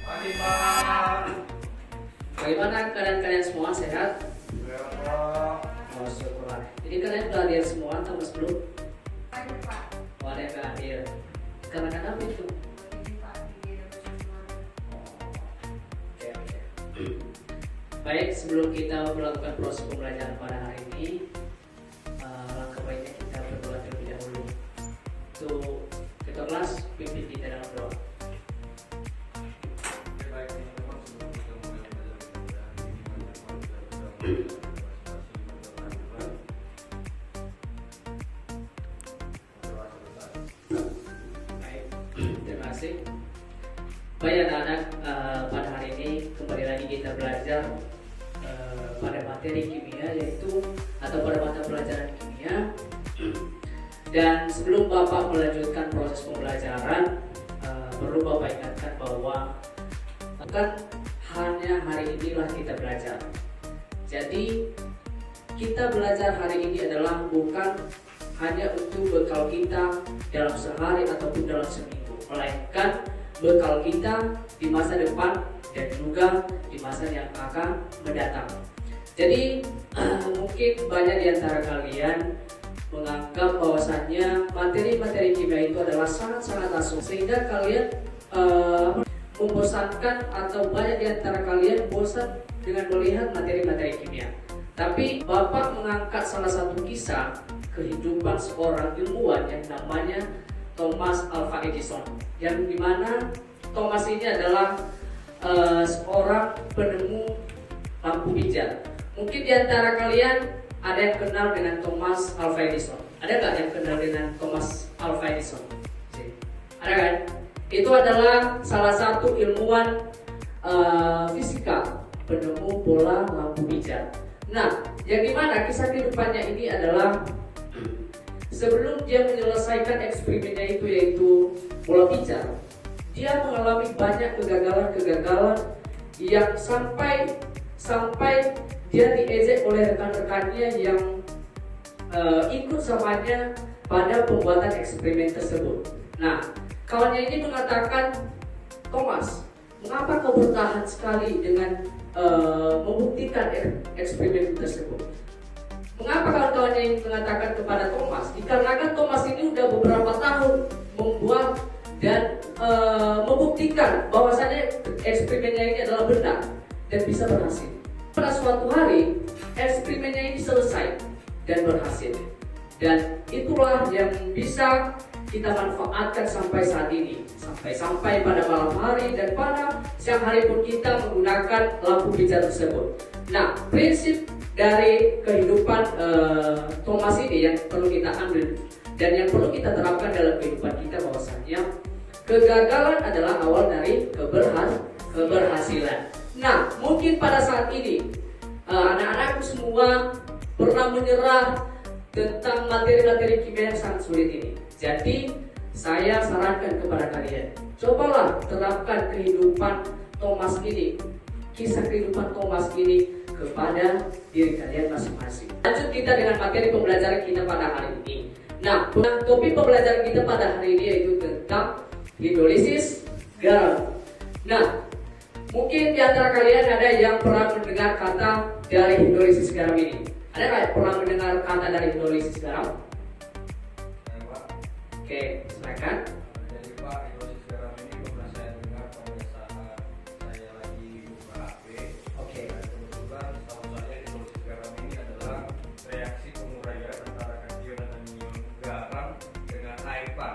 Pagi Pak. Bagaimana keadaan kalian semua, sehat? Ya Pak. Oh, syukurlah. Jadi kalian sudah hadir semua atau masih belum? Ada Pak. Oh, ada yang nggak hadir. Karena kenapa itu? Ini Pak, ini ada semua. Oke. Baik, sebelum kita melakukan proses pembelajaran pada hari ini, langkah baiknya kita berdoa terlebih dahulu. Untuk ketua kelas, pimpin kita dalam doa. Baik teman-teman, sebelum kita mulai pembelajaran kita ini, Baik, terima kasih. Baik anak-anak, pada hari ini kembali lagi kita belajar pada materi kimia, yaitu atau pada mata pelajaran kimia. Dan sebelum Bapak melanjutkan proses pembelajaran, perlu Bapak ingatkan bahwa bukan hanya hari inilah kita belajar. Jadi kita belajar hari ini adalah bukan hanya untuk bekal kita dalam sehari ataupun dalam seminggu, melainkan bekal kita di masa depan dan juga di masa yang akan mendatang. Jadi mungkin banyak di antara kalian menganggap bahwasannya materi-materi kimia itu adalah sangat-sangat asing, sehingga kalian membosankan atau banyak di antara kalian bosan dengan melihat materi-materi kimia. Tapi Bapak mengangkat salah satu kisah kehidupan seorang ilmuwan yang namanya Thomas Alva Edison, yang dimana Thomas ini adalah seorang penemu lampu pijar. Mungkin di antara kalian ada yang kenal dengan Thomas Alva Edison. Ada nggak yang kenal dengan Thomas Alva Edison? Ada kan? Itu adalah salah satu ilmuwan fisika, penemu bola lampu pijar. Nah, yang dimana kisah kehidupannya ini adalah sebelum dia menyelesaikan eksperimennya itu, yaitu bola pijar, dia mengalami banyak kegagalan-kegagalan yang sampai dia diejek oleh rekan-rekannya yang ikut samanya pada pembuatan eksperimen tersebut. Nah, kawannya ini mengatakan, Thomas, mengapa kau bertahan sekali dengan membuktikan eksperimen tersebut? Mengapa kawan-kawannya ini mengatakan kepada Thomas? Dikarenakan Thomas ini sudah beberapa tahun membuat dan membuktikan bahwasanya eksperimennya ini adalah benar dan bisa berhasil. Pada suatu hari eksperimennya ini selesai dan berhasil, dan itulah yang bisa kita manfaatkan sampai saat ini, sampai pada malam hari dan pada siang hari pun kita menggunakan lampu pijar tersebut. Nah, prinsip dari kehidupan Thomas ini yang perlu kita ambil dan yang perlu kita terapkan dalam kehidupan kita, bahwasanya kegagalan adalah awal dari keberhasilan. Nah, mungkin pada saat ini anak-anakku semua pernah menyerah tentang materi-materi kimia yang sangat sulit ini. Jadi saya sarankan kepada kalian, cobalah terapkan kehidupan Thomas ini, kisah kehidupan Thomas ini kepada diri kalian masing-masing. Lanjut kita dengan materi pembelajaran kita pada hari ini. Nah, topik pembelajaran kita pada hari ini yaitu tentang hidrolisis garam. Nah, mungkin di antara kalian ada yang pernah mendengar kata dari hidrolisis garam ini. Ada nggak yang pernah mendengar kata dari hidrolisis garam? Oke, silakan. Jadi Pak, hidrolisis garam ini pernah saya dengar pada saat saya lagi buka HP. Oke. Dan kebetulan setahu saya hidrolisis garam ini adalah reaksi penguraian antara kation dan anion garam dengan air Pak.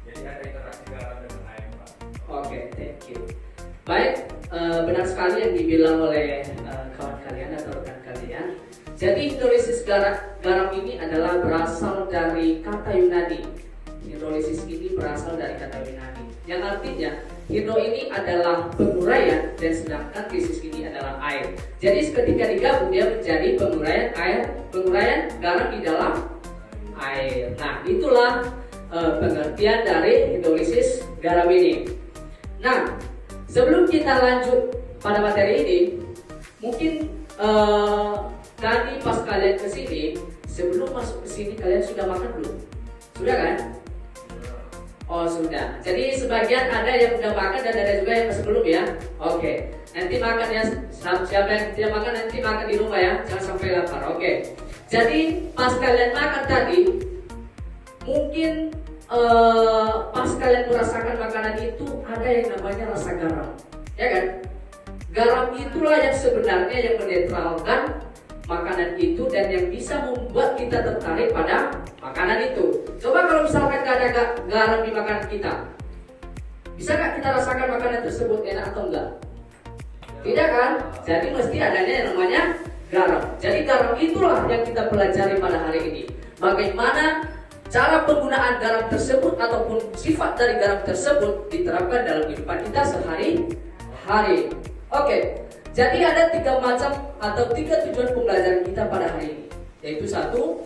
Jadi ada interaksi garam dengan air Pak. Oke, thank you. Baik, benar sekali yang dibilang oleh kawan kalian atau rekan kalian. Jadi hidrolisis garam ini adalah berasal dari kata Yunani. Hidrolisis ini berasal dari kata Yunani, yang artinya hidro ini adalah penguraian dan sedangkan lisis ini adalah air. Jadi ketika digabung dia menjadi penguraian garam di dalam air. Nah, itulah pengertian dari hidrolisis garam ini. Nah, sebelum kita lanjut pada materi ini, mungkin tadi pas kalian kesini, sebelum masuk ke sini kalian sudah makan belum? Sudah kan? Oh sudah. Jadi sebagian ada yang udah makan dan ada juga yang masih belum ya. Oke. Nanti makan ya. Siapa yang tidak makan nanti makan di rumah ya. Jangan sampai lapar. Oke. Jadi pas kalian makan tadi, mungkin pas kalian merasakan makanan itu ada yang namanya rasa garam, ya kan? Garam itulah yang sebenarnya yang menetralkan makanan itu dan yang bisa membuat kita tertarik pada makanan itu. Coba kalau misalkan gak ada garam di makanan kita, bisa gak kita rasakan makanan tersebut enak atau enggak? Tidak kan? Jadi mesti adanya yang namanya garam. Jadi garam itulah yang kita pelajari pada hari ini. Bagaimana cara penggunaan garam tersebut ataupun sifat dari garam tersebut diterapkan dalam kehidupan kita sehari-hari. Oke, jadi ada 3 macam atau 3 tujuan pembelajaran kita pada hari ini. Yaitu 1,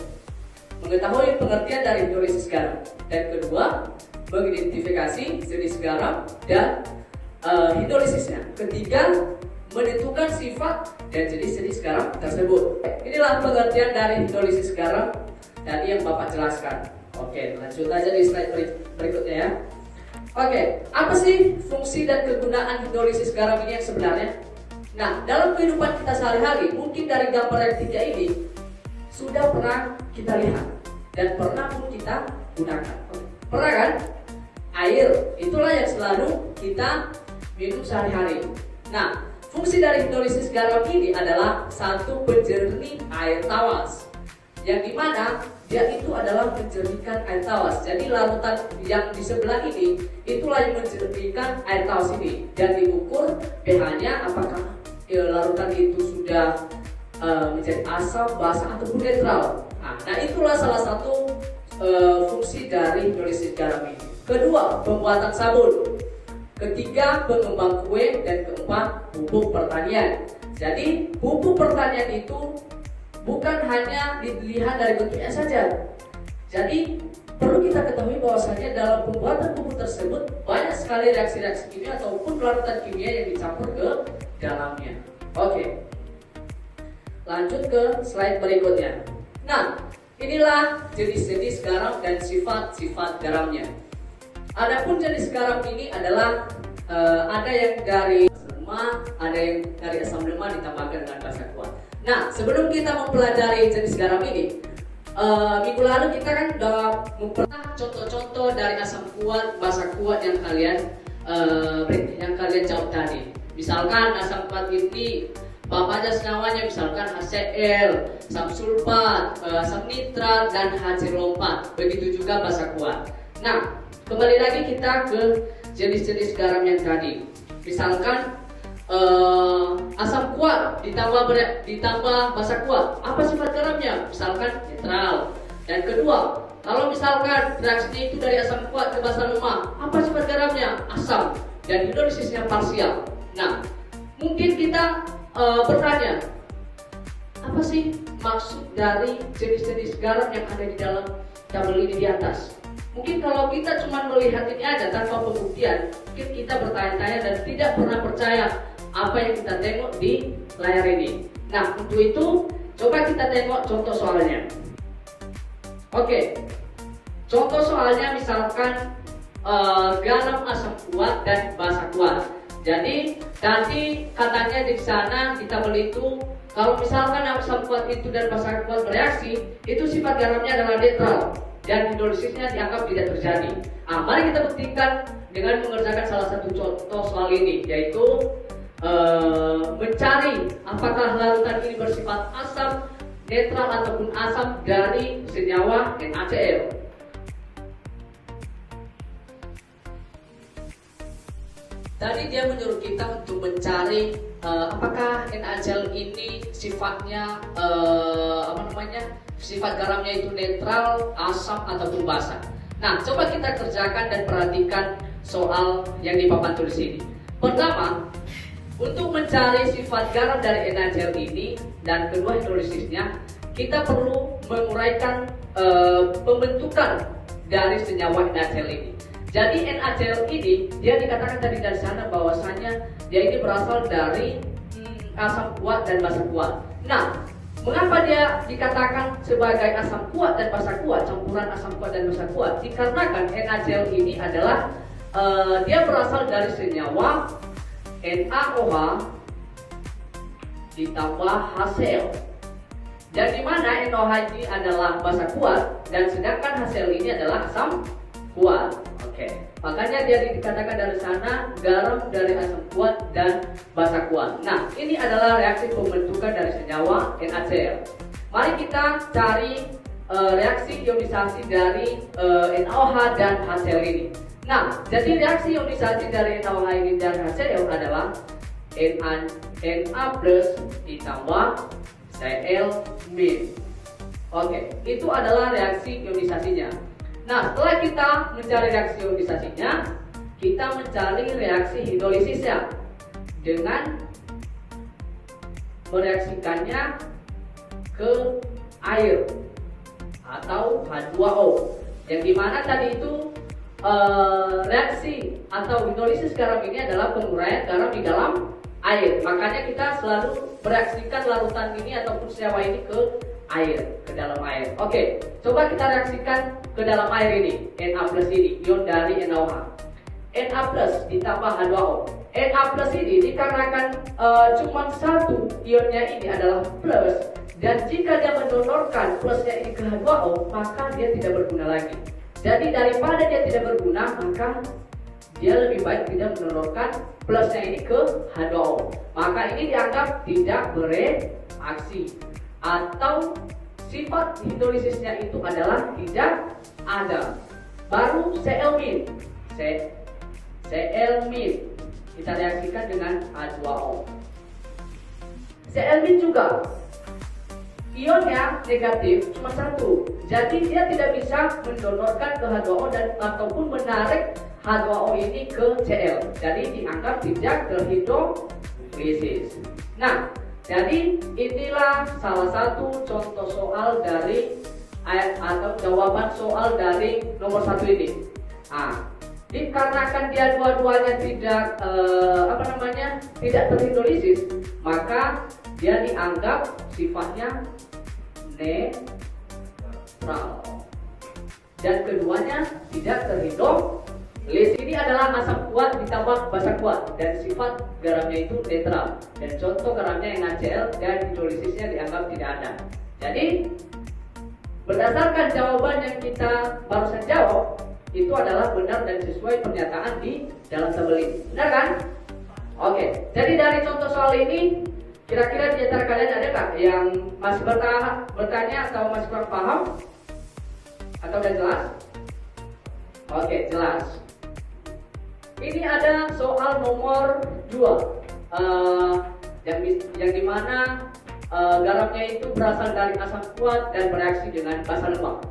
mengetahui pengertian dari hidrolisis garam. Dan kedua, mengidentifikasi jenis garam dan hidrolisisnya. Ketiga, menentukan sifat dan jenis-jenis garam tersebut. Inilah pengertian dari hidrolisis garam tadi yang Bapak jelaskan. Oke, lanjut aja di slide berikutnya ya. Oke, apa sih fungsi dan kegunaan hidrolisis garam ini yang sebenarnya? Nah, dalam kehidupan kita sehari-hari, mungkin dari gambar yang 3 ini sudah pernah kita lihat dan pernah pun kita gunakan. Pernah kan? Air, itulah yang selalu kita minum sehari-hari. Nah, fungsi dari hidrolisis garam ini adalah 1, penjernih air tawas, yang dimana dia itu adalah menjernihkan air tawas. Jadi larutan yang di sebelah ini itulah yang menjernihkan air tawas ini dan diukur pH-nya apakah larutan itu sudah menjadi asam, basa ataupun netral. Nah, itulah salah satu fungsi dari hidrolisis garam ini. Kedua, pembuatan sabun. Ketiga, pengembang kue. Dan keempat, pupuk pertanian. Jadi pupuk pertanian itu bukan hanya dilihat dari bentuknya saja. Jadi perlu kita ketahui bahwasanya dalam pembuatan pupuk tersebut banyak sekali reaksi-reaksi kimia ataupun larutan kimia yang dicampur ke dalamnya. Oke, lanjut ke slide berikutnya. Nah, inilah jenis-jenis garam dan sifat-sifat garamnya. Adapun jenis garam ini adalah ada yang dari lemak, ada yang dari asam lemak ditambahkan dengan basa kuat. Nah, sebelum kita mempelajari jenis garam ini, minggu lalu kita kan udah mempelajari contoh-contoh dari asam kuat, basa kuat yang kalian jawab tadi. Misalkan asam kuat ini bapaknya senawanya misalkan HCl, asam sulfat, asam nitrat, dan HC4. Begitu juga basa kuat. Nah, kembali lagi kita ke jenis-jenis garam yang tadi. Misalkan asam kuat ditambah basa kuat, apa sifat garamnya? Misalkan netral. Dan kedua, kalau misalkan reaksinya itu dari asam kuat ke basa lemak, apa sifat garamnya? Asam. Dan hidrolisisnya parsial. Nah, mungkin kita bertanya, apa sih maksud dari jenis-jenis garam yang ada di dalam tabel ini di atas? Mungkin kalau kita cuma melihat ini aja tanpa pembuktian, mungkin kita bertanya-tanya dan tidak pernah percaya apa yang kita tengok di layar ini. Nah, untuk itu coba kita tengok contoh soalnya. Oke, contoh soalnya misalkan garam asam kuat dan basa kuat. Jadi tadi katanya di sana kita beli itu kalau misalkan asam kuat itu dan basa kuat bereaksi, itu sifat garamnya adalah netral dan hidrolisisnya dianggap tidak terjadi. Mari kita buktikan dengan mengerjakan salah satu contoh soal ini, yaitu mencari apakah larutan ini bersifat asam, netral ataupun asam dari senyawa NaCl. Tadi dia menyuruh kita untuk mencari apakah NaCl ini sifatnya sifat garamnya itu netral, asam ataupun basa. Nah, coba kita kerjakan dan perhatikan soal yang di papan tulis ini. Pertama, untuk mencari sifat garam dari NaCl ini dan kedua hidrolisisnya, kita perlu menguraikan pembentukan dari senyawa NaCl ini. Jadi NaCl ini dia dikatakan tadi dari sana bahwasanya dia ini berasal dari asam kuat dan basa kuat. Nah, Mengapa dia dikatakan sebagai asam kuat dan basa kuat, campuran asam kuat dan basa kuat? Dikarenakan NaCl ini adalah dia berasal dari senyawa NaOH ditambah HCl. Dan di mana NaOH ini adalah basa kuat dan sedangkan HCl ini adalah asam kuat. Oke. Makanya dia dikatakan dari sana garam dari asam kuat dan basa kuat. Nah, ini adalah reaksi pembentukan dari senyawa NaCl. Mari kita cari reaksi ionisasi dari NaOH dan HCl ini. Nah, jadi reaksi ionisasi dari NaOH ini dan HCl adalah Na plus ditambah Cl min. Oke, itu adalah reaksi ionisasinya. Nah, setelah kita mencari reaksi ionisasinya, kita mencari reaksi hidrolisisnya dengan mereaksikannya ke air atau H2O. Yang dimana tadi itu reaksi atau hidrolisis garam ini adalah penguraian garam di dalam air. Makanya kita selalu mereaksikan larutan ini ataupun senyawa ini ke air, ke dalam air. Oke, coba kita reaksikan ke dalam air ini, Na plus ini, ion dari NaOH. Na plus ditambah H2O. Na plus ini dikarenakan cuma satu ionnya ini adalah plus, dan jika dia mendonorkan plusnya ini ke H2O, maka dia tidak berguna lagi. Jadi daripada dia tidak berguna, maka dia lebih baik tidak mendonorkan plusnya ini ke H2O. Maka ini dianggap tidak bereaksi, atau sifat hidrolisisnya itu adalah tidak ada. Baru Cl min. Cl min kita reaksikan dengan H2O. Cl min juga ionnya negatif cuma satu, jadi dia tidak bisa mendonorkan ke H2O dan ataupun menarik H2O ini ke Cl, jadi dianggap tidak terhidrolisis. Nah, jadi inilah salah satu contoh soal dari atau jawaban soal dari nomor 1 ini. Nah, dikarenakan dia dua-duanya tidak tidak terhidrolisis, maka dia dianggap sifatnya netral. Dan keduanya tidak terhidrolisis. Ini adalah asam kuat ditambah basa kuat dan sifat garamnya itu netral. Dan contoh garamnya NaCl dan hidrolisisnya dianggap tidak ada. Jadi berdasarkan jawaban yang kita barusan jawab, itu adalah benar dan sesuai pernyataan di dalam tabel ini. Benar kan? Oke. Jadi dari contoh soal ini, kira-kira di antara kalian ada nggak yang masih bertanya atau masih kurang paham? Atau udah jelas? Oke, jelas. Ini ada soal nomor 2 yang dimana garamnya itu berasal dari asam kuat dan bereaksi dengan basa lemak.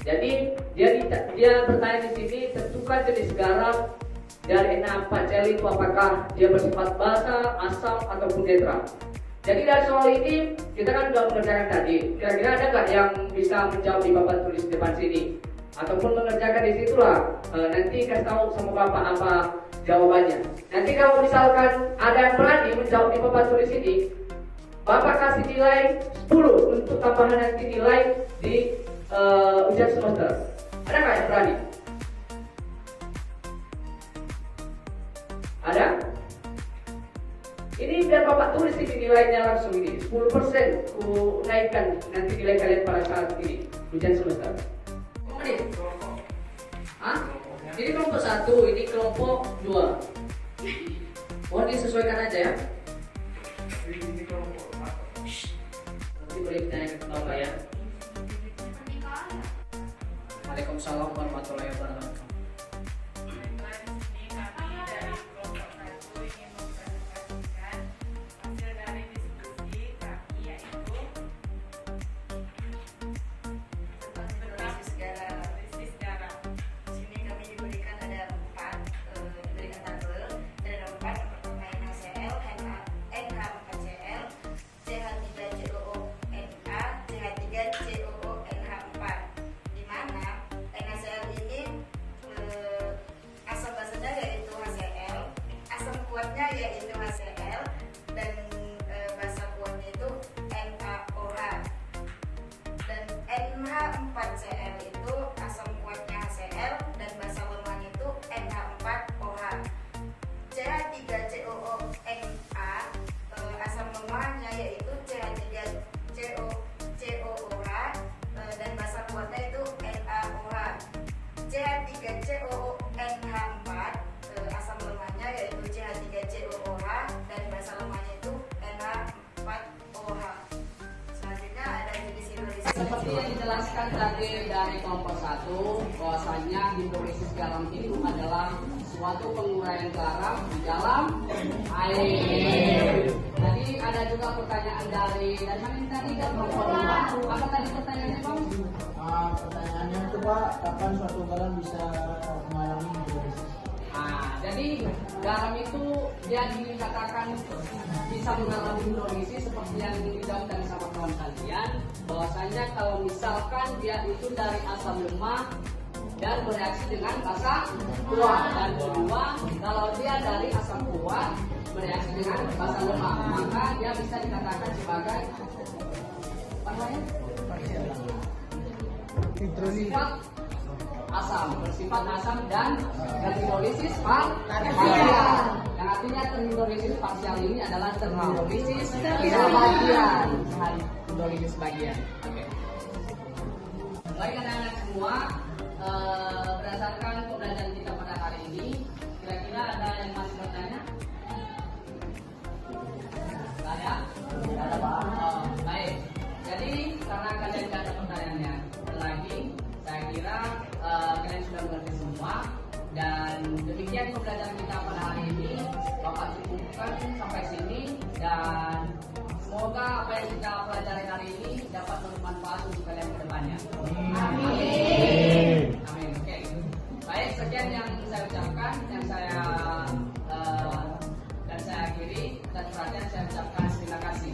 Jadi dia bertanya di sini, tentukan jenis garam dari Na4Cl itu apakah dia bersifat basa, asam ataupun netral. Jadi dari soal ini kita kan sudah mengerjakan tadi. Kira-kira ada nggak yang bisa menjawab di papan tulis depan sini? Ataupun mengerjakan di situlah, nanti kasih tahu sama bapak apa jawabannya. Nanti kalau misalkan ada yang berani menjawab di papan tulis ini, bapak kasih nilai 10 untuk tambahan nanti nilai di ujian semester. Ada nggak yang berani? Ada? Ini biar bapak tulis ini nilainya langsung ini 10% ku naikkan nanti nilai kalian pada saat ini ujian semester. Menit? Hah? Ini kelompok 1, ini kelompok 2. Mohon disesuaikan aja ya. Nanti boleh ditanyakan ke bapak ya. Waalaikumsalam warahmatullahi wabarakatuh. CONH4, asam lemahnya yaitu CH3COOH, dan basa lemahnya itu NH4OH. Selanjutnya ada jenis hidrolisis. Seperti yang dijelaskan tadi dari kelompok 1, bahwasanya hidrolisis garam itu adalah suatu penguraian garam di dalam air. Tadi ada juga pertanyaan dari mana ini tadi? Dari kelompok 2. Apa tadi pertanyaannya, Bang? Pertanyaannya itu Pak, kapan suatu garam bisa mengalami hidrolisis? Jadi garam itu dia dikatakan bisa mengalami hidrolisis seperti yang dijawabkan sama kawan kalian, bahwasanya kalau misalkan dia itu dari asam lemah dan bereaksi dengan basa kuat, dan kedua kalau dia dari asam kuat bereaksi dengan basa lemah, maka dia bisa dikatakan sebagai apa namanya? Bersifat asam, bersifat asam dan terhidrolisis parsial. Yang artinya terhidrolisis parsial ini adalah terhidrolisis sebagian. Terhidrolisis sebagian. Oke. Baik anak-anak semua, berdasarkan pembelajaran kita pada hari ini, kira-kira ada yang masih bertanya? Ada? Ada Pak. Baik. Jadi karena kalian tidak ada pertanyaannya lagi, saya kira kalian sudah mengerti semua, dan demikian pembelajaran kita pada hari ini. Bapak cukupkan sampai sini, dan semoga apa yang kita pelajari hari ini dapat bermanfaat untuk kalian ke depannya. Amin. Amin. Oke. Baik, sekian yang saya ucapkan, yang saya dan saya akhiri, dan perhatian saya ucapkan terima kasih.